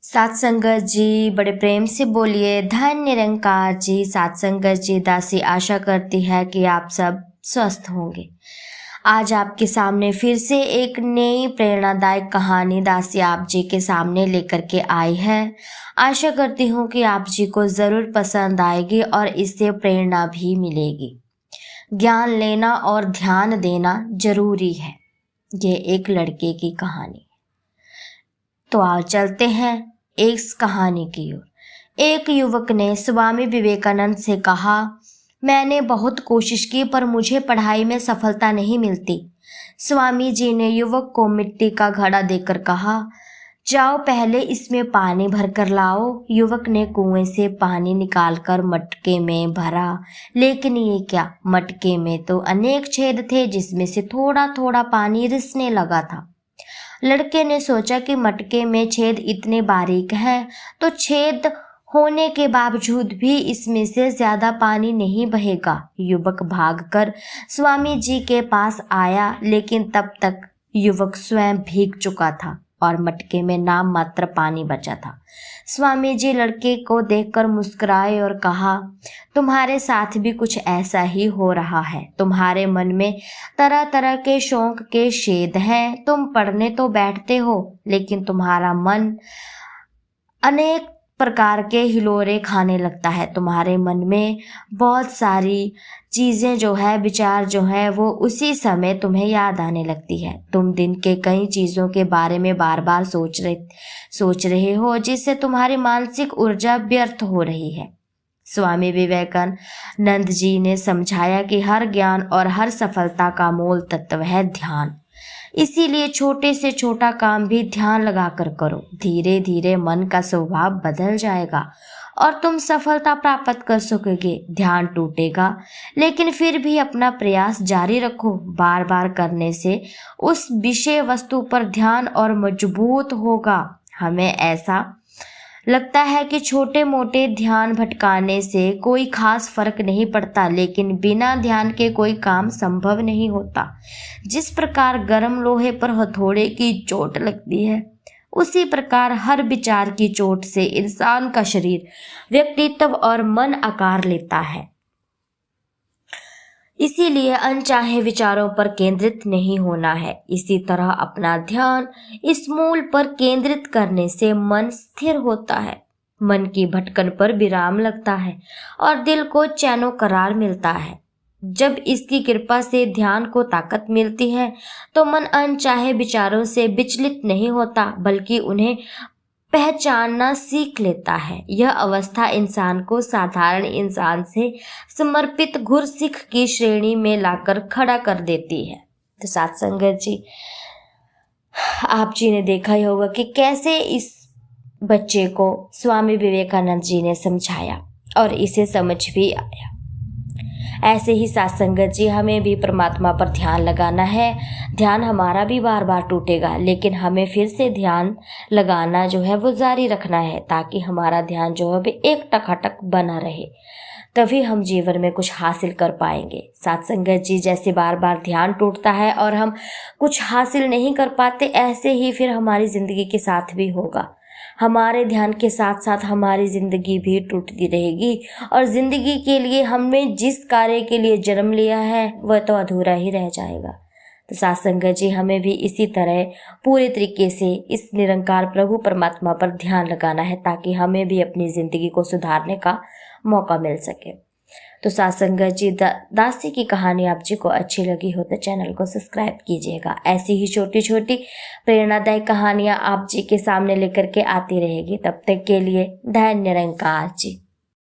सात संगत जी बड़े प्रेम से बोलिए। धन्य निरंकार जी। सात संगत जी, दासी आशा करती है कि आप सब स्वस्थ होंगे। आज आपके सामने फिर से एक नई प्रेरणादायक कहानी दासी आप जी के सामने लेकर के आई है। आशा करती हूँ कि आप जी को ज़रूर पसंद आएगी और इससे प्रेरणा भी मिलेगी। ज्ञान लेना और ध्यान देना जरूरी है। ये एक लड़के की कहानी। तो आओ चलते हैं इस कहानी की ओर। एक युवक ने स्वामी विवेकानंद से कहा, मैंने बहुत कोशिश की पर मुझे पढ़ाई में सफलता नहीं मिलती। स्वामी जी ने युवक को मिट्टी का घड़ा देकर कहा, जाओ पहले इसमें पानी भर कर लाओ। युवक ने कुएं से पानी निकालकर मटके में भरा, लेकिन ये क्या, मटके में तो अनेक छेद थे जिसमें से थोड़ा थोड़ा पानी रिसने लगा था। लड़के ने सोचा कि मटके में छेद इतने बारीक हैं तो छेद होने के बावजूद भी इसमें से ज्यादा पानी नहीं बहेगा। युवक भागकर स्वामी जी के पास आया, लेकिन तब तक युवक स्वयं भीग चुका था और मटके में नाम मात्र पानी बचा था। स्वामी जी लड़के को देखकर मुस्कुराए और कहा, तुम्हारे साथ भी कुछ ऐसा ही हो रहा है। तुम्हारे मन में तरह तरह के शौक के छेद हैं। तुम पढ़ने तो बैठते हो, लेकिन तुम्हारा मन अनेक प्रकार के हिलोरे खाने लगता है। तुम्हारे मन में बहुत सारी चीज़ें जो है, विचार जो है, वो उसी समय तुम्हें याद आने लगती है। तुम दिन के कई चीज़ों के बारे में बार बार सोच रहे हो, जिससे तुम्हारी मानसिक ऊर्जा व्यर्थ हो रही है। स्वामी विवेकानंद जी ने समझाया कि हर ज्ञान और हर सफलता का मूल तत्व है ध्यान। इसीलिए छोटे से छोटा काम भी ध्यान लगाकर करो। धीरे धीरे मन का स्वभाव बदल जाएगा और तुम सफलता प्राप्त कर सकोगे। ध्यान टूटेगा, लेकिन फिर भी अपना प्रयास जारी रखो। बार बार करने से उस विषय वस्तु पर ध्यान और मजबूत होगा। हमें ऐसा लगता है कि छोटे मोटे ध्यान भटकाने से कोई खास फर्क नहीं पड़ता, लेकिन बिना ध्यान के कोई काम संभव नहीं होता। जिस प्रकार गर्म लोहे पर हथौड़े की चोट लगती है, उसी प्रकार हर विचार की चोट से इंसान का शरीर, व्यक्तित्व और मन आकार लेता है। इसीलिए अनचाहे विचारों पर केंद्रित नहीं होना है। इसी तरह अपना ध्यान इस मूल पर केंद्रित करने से मन स्थिर होता है। मन की भटकन पर विराम लगता है और दिल को चैनो करार मिलता है। जब इसकी कृपा से ध्यान को ताकत मिलती है तो मन अनचाहे विचारों से विचलित नहीं होता, बल्कि उन्हें पहचानना सीख लेता है। यह अवस्था इंसान को साधारण इंसान से समर्पित गुरसिख की श्रेणी में लाकर खड़ा कर देती है। तो साथ संगत जी, आप जी ने देखा ही होगा कि कैसे इस बच्चे को स्वामी विवेकानंद जी ने समझाया और इसे समझ भी आया। ऐसे ही साथ संगत जी, हमें भी परमात्मा पर ध्यान लगाना है। ध्यान हमारा भी बार बार टूटेगा, लेकिन हमें फिर से ध्यान लगाना जो है वो जारी रखना है, ताकि हमारा ध्यान जो है एक टकाटक बना रहे। तभी हम जीवन में कुछ हासिल कर पाएंगे। साथ संगत जी, जैसे बार बार ध्यान टूटता है और हम कुछ हासिल नहीं कर पाते, ऐसे ही फिर हमारी जिंदगी के साथ भी होगा। हमारे ध्यान के साथ साथ हमारी जिंदगी भी टूटती रहेगी और जिंदगी के लिए हमने जिस कार्य के लिए जन्म लिया है वह तो अधूरा ही रह जाएगा। तो साथ संगत जी, हमें भी इसी तरह पूरे तरीके से इस निरंकार प्रभु परमात्मा पर ध्यान लगाना है, ताकि हमें भी अपनी जिंदगी को सुधारने का मौका मिल सके। तो साथ संगत जी, दासी की कहानी आप जी को अच्छी लगी हो तो चैनल को सब्सक्राइब कीजिएगा। ऐसी ही छोटी छोटी प्रेरणादायक कहानियां आप जी के सामने लेकर के आती रहेगी। तब तक के लिए धन्य निरंकार जी।